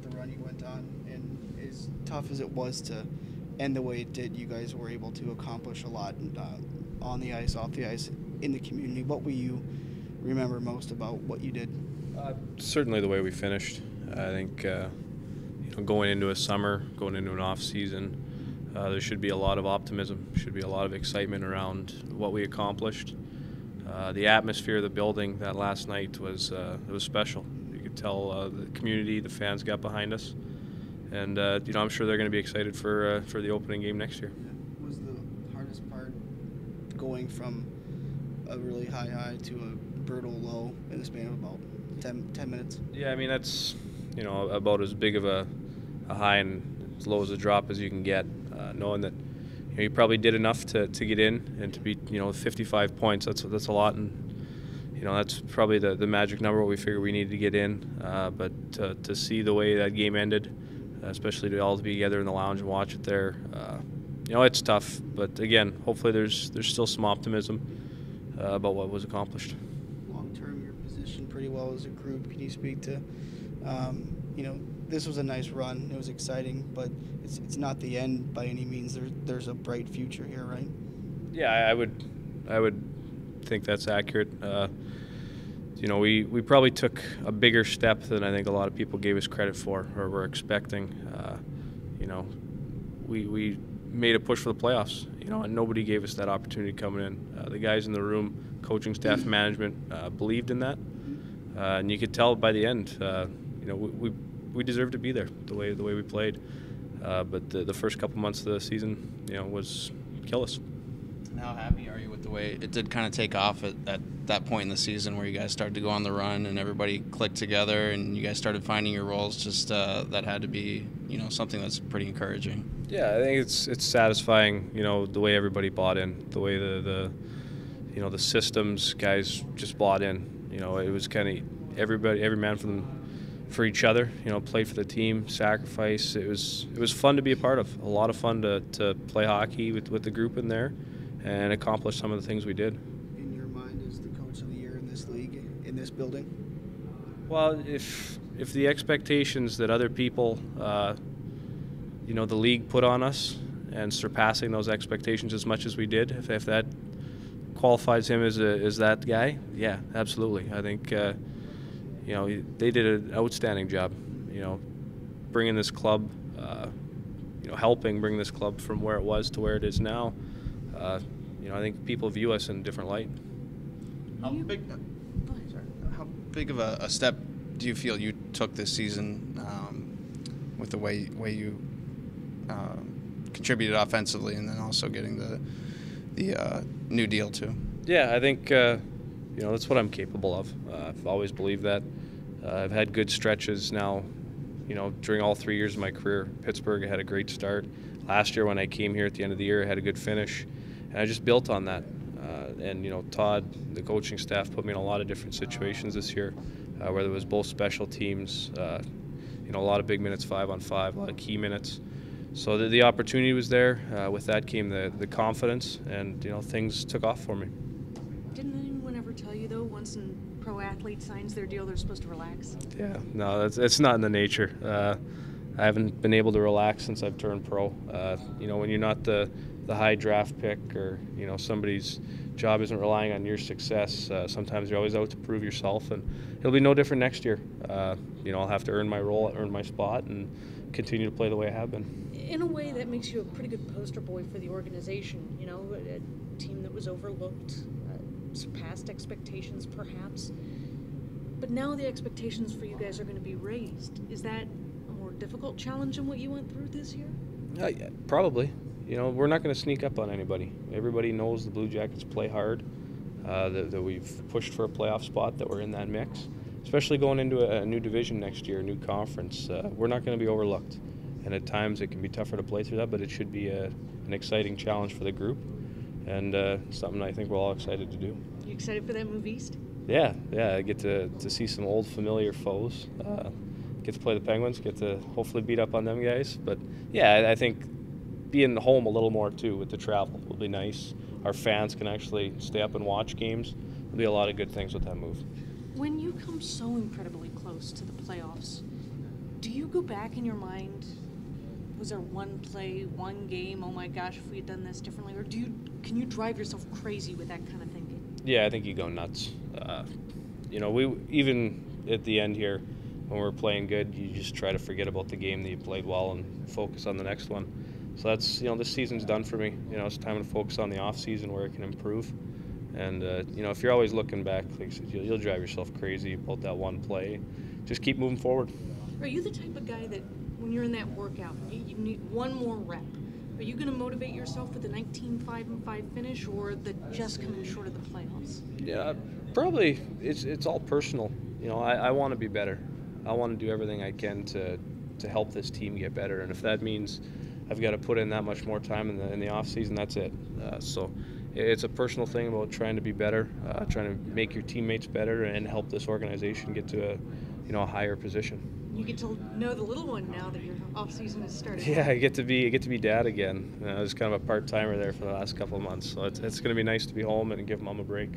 the run you went on, and as tough as it was to end the way it did, you guys were able to accomplish a lot on the ice, off the ice, in the community. What will you remember most about what you did? Certainly the way we finished. I think going into a summer, going into an off season, there should be a lot of optimism, should be a lot of excitement around what we accomplished. The atmosphere of the building that last night was special. You could tell the community, the fans got behind us, and I'm sure they're going to be excited for the opening game next year. Was the hardest part going from a really high to a brutal low in the span of about 10 minutes? Yeah, I mean that's about as big of a high and as low as a drop as you can get, knowing that you probably did enough to get in and to be 55 points. That's a lot, and that's probably the magic number what we figured we needed to get in. But to see the way that game ended, especially to all be together in the lounge and watch it there, it's tough. But again, hopefully there's still some optimism about what was accomplished. Long term, you're positioned pretty well as a group. Can you speak to, this was a nice run. It was exciting, but it's not the end by any means. There's a bright future here, right? Yeah, I would think that's accurate. We probably took a bigger step than I think a lot of people gave us credit for or were expecting. We made a push for the playoffs, and nobody gave us that opportunity coming in. The guys in the room, coaching staff, management, believed in that, and you could tell by the end. We deserved to be there the way we played, but the first couple months of the season, was kill us. And how happy are you with the way it did kind of take off at that point in the season where you guys started to go on the run and everybody clicked together and you guys started finding your roles? Just that had to be something that's pretty encouraging. Yeah, I think it's satisfying. The way everybody bought in, the way the systems guys just bought in. It was kind of every man for each other, played for the team, sacrifice. It was fun to be a part of. A lot of fun to play hockey with the group in there and accomplish some of the things we did. In your mind, is the coach of the year in this league, in this building? Well, if the expectations that other people, the league put on us and surpassing those expectations as much as we did, if that qualifies him as that guy, yeah, absolutely. I think they did an outstanding job, bringing this club, helping bring this club from where it was to where it is now. I think people view us in a different light. How big of a step do you feel you took this season with the way you contributed offensively, and then also getting the new deal too? Yeah, I think that's what I'm capable of. I've always believed that. I've had good stretches now, during all 3 years of my career. Pittsburgh, I had a great start. Last year when I came here at the end of the year, I had a good finish, and I just built on that. And Todd, the coaching staff, put me in a lot of different situations this year, whether it was both special teams, a lot of big minutes, 5-on-5, a lot of key minutes. So the opportunity was there. With that came the confidence, and things took off for me. Didn't anyone ever tell you, though, once a pro athlete signs their deal, they're supposed to relax? Yeah, no, it's not in the nature. I haven't been able to relax since I've turned pro. When you're not the high draft pick, or somebody's job isn't relying on your success, sometimes you're always out to prove yourself, and it'll be no different next year. I'll have to earn my role, earn my spot, and continue to play the way I have been. In a way, that makes you a pretty good poster boy for the organization. A team that was overlooked, surpassed expectations perhaps. But now the expectations for you guys are going to be raised. Is that a more difficult challenge than what you went through this year? Yeah, probably. We're not going to sneak up on anybody. Everybody knows the Blue Jackets play hard, that we've pushed for a playoff spot, that we're in that mix. Especially going into a new division next year, a new conference. We're not going to be overlooked. And at times it can be tougher to play through that, but it should be an exciting challenge for the group, and something I think we're all excited to do. You excited for that move east? Yeah, I get to see some old familiar foes. Get to play the Penguins, get to hopefully beat up on them guys. But yeah, I think being home a little more too with the travel will be nice. Our fans can actually stay up and watch games. There'll be a lot of good things with that move. When you come so incredibly close to the playoffs, Do you go back in your mind? Was there one play, one game? Oh my gosh, if we had done this differently, or can you drive yourself crazy with that kind of thinking? Yeah, I think you go nuts. We even at the end here, when we're playing good, you just try to forget about the game that you played well and focus on the next one. So that's this season's done for me. It's time to focus on the off season where it can improve. And if you're always looking back, like I said, you'll drive yourself crazy about that one play. Just keep moving forward. Are you the type of guy that when you're in that workout, you need one more rep? Are you going to motivate yourself with the 19-5-5 finish, or the just coming short of the playoffs? Yeah, probably. It's all personal. I want to be better. I want to do everything I can to help this team get better, and if that means I've got to put in that much more time in the off season, that's it. So it's a personal thing about trying to be better, trying to make your teammates better, and help this organization get to a higher position. You get to know the little one now that your off season has started. Yeah, I get to be dad again. I was kind of a part timer there for the last couple of months, so it's going to be nice to be home and give mom a break.